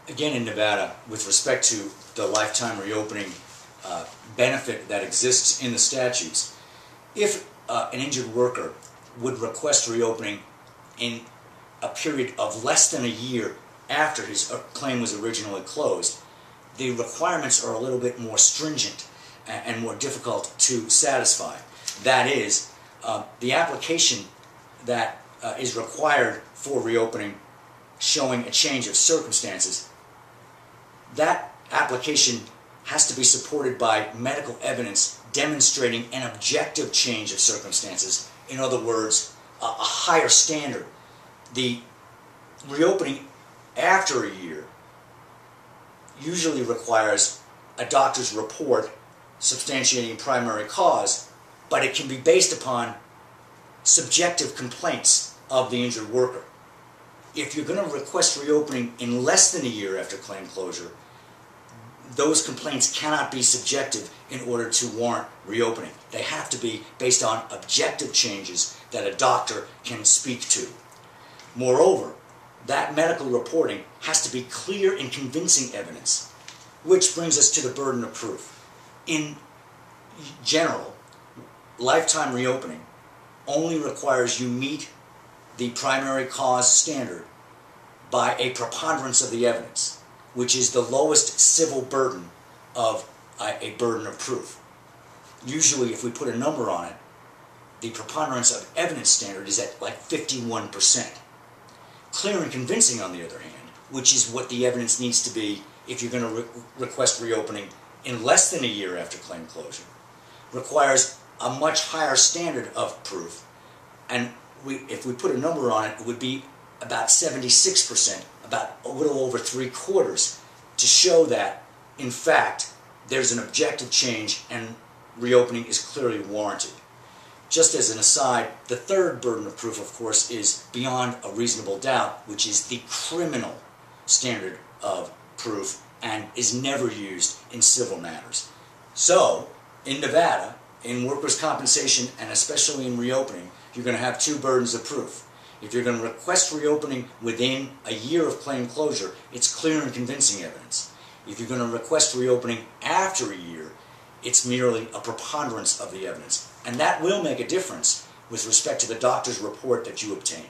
again in Nevada, with respect to the lifetime reopening benefit that exists in the statutes, if an injured worker would request reopening in a period of less than a year after his claim was originally closed, the requirements are a little bit more stringent and more difficult to satisfy. That is, the application that is required for reopening showing a change of circumstances, that application has to be supported by medical evidence demonstrating an objective change of circumstances. In other words, a higher standard. The reopening after a year usually requires a doctor's report substantiating primary cause, but it can be based upon subjective complaints of the injured worker. If you're going to request reopening in less than a year after claim closure, those complaints cannot be subjective in order to warrant reopening. They have to be based on objective changes that a doctor can speak to. Moreover, that medical reporting has to be clear and convincing evidence, which brings us to the burden of proof. In general, lifetime reopening only requires you meet the primary cause standard by a preponderance of the evidence, which is the lowest civil burden of a burden of proof. Usually, if we put a number on it, the preponderance of evidence standard is at like 51%. Clear and convincing, on the other hand, which is what the evidence needs to be if you're going to request reopening in less than a year after claim closure, requires a much higher standard of proof. And if we put a number on it, it would be about 76%, about a little over 3/4, to show that, in fact, there's an objective change and reopening is clearly warranted. Just as an aside, the third burden of proof, of course, is beyond a reasonable doubt, which is the criminal standard of proof and is never used in civil matters. So, in Nevada, in workers' compensation and especially in reopening, you're going to have two burdens of proof. If you're going to request reopening within a year of claim closure, it's clear and convincing evidence. If you're going to request reopening after a year, it's merely a preponderance of the evidence. And that will make a difference with respect to the doctor's report that you obtain.